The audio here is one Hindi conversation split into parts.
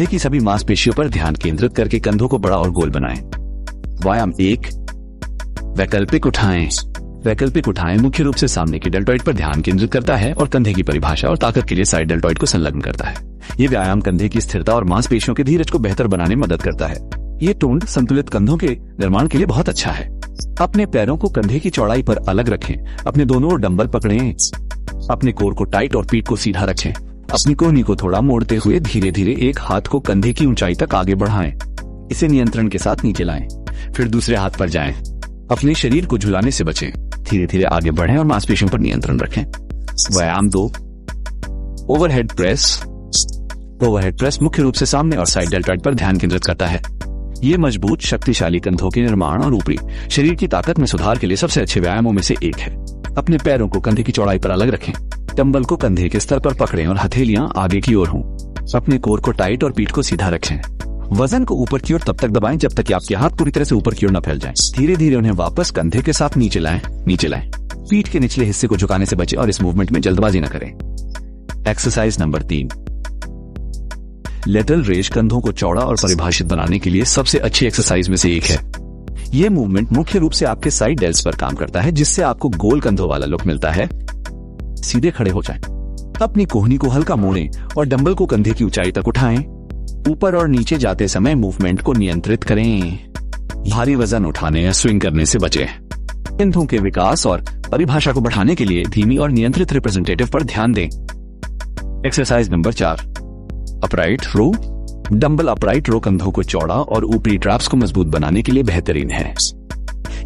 की सभी मांसपेशियों पर ध्यान केंद्रित करके कंधों को बड़ा और गोल बनाएं। व्यायाम 1, वैकल्पिक उठाएं। वैकल्पिक उठाएं मुख्य रूप से सामने की डेल्टॉइड पर ध्यान केंद्रित करता है और कंधे की परिभाषा और ताकत के लिए साइड डेल्टॉइड को संलग्न करता है। ये व्यायाम कंधे की स्थिरता और मांसपेशियों के धीरज को बेहतर बनाने में मदद करता है। ये टोन्ड संतुलित कंधों के निर्माण के लिए बहुत अच्छा है। अपने पैरों को कंधे की चौड़ाई पर अलग रखें। अपने दोनों ओर डंबल पकड़ें। अपने कोर को टाइट और पीठ को सीधा रखें। अपनी कोहनी को थोड़ा मोड़ते हुए धीरे धीरे एक हाथ को कंधे की ऊंचाई तक आगे बढ़ाएं। इसे नियंत्रण के साथ नीचे लाएं। फिर दूसरे हाथ पर जाएं। अपने शरीर को झुलाने से बचें। धीरे धीरे आगे बढ़ें और मांसपेशियों पर नियंत्रण रखें। व्यायाम 2, ओवरहेड प्रेस। ओवरहेड प्रेस मुख्य रूप से सामने और साइड डेल्टॉइड पर ध्यान केंद्रित करता है। ये मजबूत शक्तिशाली कंधों के निर्माण और ऊपरी शरीर की ताकत में सुधार के लिए सबसे अच्छे व्यायामों में से एक है। अपने पैरों को कंधे की चौड़ाई पर अलग रखें। डंबल को कंधे के स्तर पर पकड़ें और हथेलियां आगे की ओर हों। अपने कोर को टाइट और पीठ को सीधा रखें। वजन को ऊपर की ओर तब तक दबाएं जब तक कि आपके हाथ पूरी तरह से ऊपर की ओर न फैल जाएं। धीरे धीरे उन्हें वापस कंधे के साथ नीचे लाएं। नीचे लाएं। पीठ के निचले हिस्से को झुकाने से बचें और इस मूवमेंट में जल्दबाजी न करें। एक्सरसाइज नंबर 3, लेटरल रेज कंधों को चौड़ा और परिभाषित बनाने के लिए सबसे अच्छी एक्सरसाइज में से एक है। यह मूवमेंट मुख्य रूप से आपके साइड डेल्स पर काम करता है, जिससे आपको गोल कंधों वाला लुक मिलता है। सीधे खड़े हो जाएं। अपनी कोहनी को हल्का मोड़ें और डंबल को कंधे की ऊंचाई तक उठाएं। ऊपर और नीचे जाते समय मूवमेंट को नियंत्रित करें। भारी वजन उठाने या स्विंग करने से बचें। कंधों के विकास और परिभाषा को बढ़ाने के लिए धीमी और नियंत्रित रिप्रेजेंटेटिव पर ध्यान दें। एक्सरसाइज नंबर 4, अपराइट रो। डंबल अपराइट रो कंधों को चौड़ा और ऊपरी ट्रैप्स को मजबूत बनाने के लिए बेहतरीन है।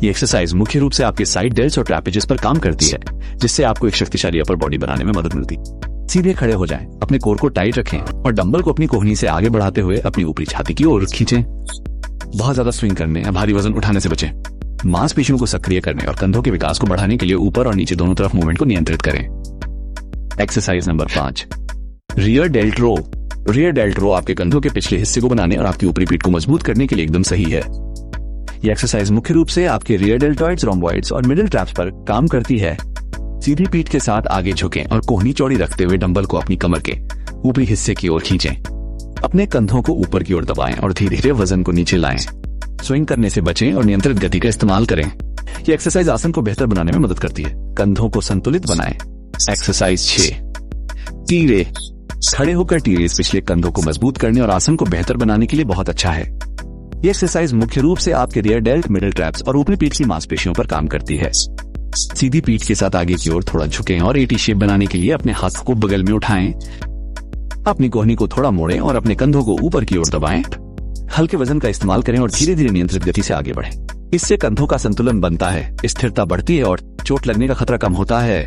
ये एक्सरसाइज मुख्य रूप से आपके साइड डेल्स और ट्रैपेजेस पर काम करती है, जिससे आपको एक शक्तिशाली अपर बॉडी बनाने में मदद मिलती। सीधे खड़े हो जाएं। अपने कोर को टाइट रखें और डंबल को अपनी कोहनी से आगे बढ़ाते हुए अपनी ऊपरी छाती की ओर खींचें। बहुत ज्यादा स्विंग करने या भारी वजन उठाने से बचें। मांसपेशियों को सक्रिय करने और कंधों के विकास को बढ़ाने के लिए ऊपर और नीचे दोनों तरफ मूवमेंट को नियंत्रित करें। एक्सरसाइज नंबर 5, रियर डेल्ट रो। रियर डेल्ट रो आपके कंधों के पिछले हिस्से को बनाने और आपकी ऊपरी पीठ को मजबूत करने के लिए एकदम सही है। यह एक्सरसाइज मुख्य रूप से आपके रियर डेल्टॉइड्स, रोम्बॉइड्स और मिडिल ट्रैप्स पर काम करती है। सीधी पीठ के साथ आगे झुकें और कोहनी चौड़ी रखते हुए डंबल को अपनी कमर के ऊपरी हिस्से की ओर खींचें। अपने कंधों को ऊपर की ओर दबाएं और धीरे धीरे वजन को नीचे लाएं। स्विंग करने से बचें और नियंत्रित गति का इस्तेमाल करें। यह एक्सरसाइज आसन को बेहतर बनाने में मदद करती है। कंधों को संतुलित बनाएं। एक्सरसाइज 6, टीरे। खड़े होकर टीरेस पिछले कंधों को मजबूत करने और आसन को बेहतर बनाने के लिए बहुत अच्छा है। ये एक्सरसाइज मुख्य रूप से आपके रियर डेल्ट, मिडिल ट्रैप्स और ऊपरी पीठ की मांसपेशियों पर काम करती है। सीधी पीठ के साथ आगे की ओर थोड़ा झुकें और एटी शेप बनाने के लिए अपने हाथ को बगल में उठाएं। अपनी कोहनी को थोड़ा मोड़ें और अपने कंधों को ऊपर की ओर दबाएं। हल्के वजन का इस्तेमाल करें और धीरे धीरे नियंत्रित गति से आगे बढ़ें। इससे कंधों का संतुलन बनता है, स्थिरता बढ़ती है और चोट लगने का खतरा कम होता है।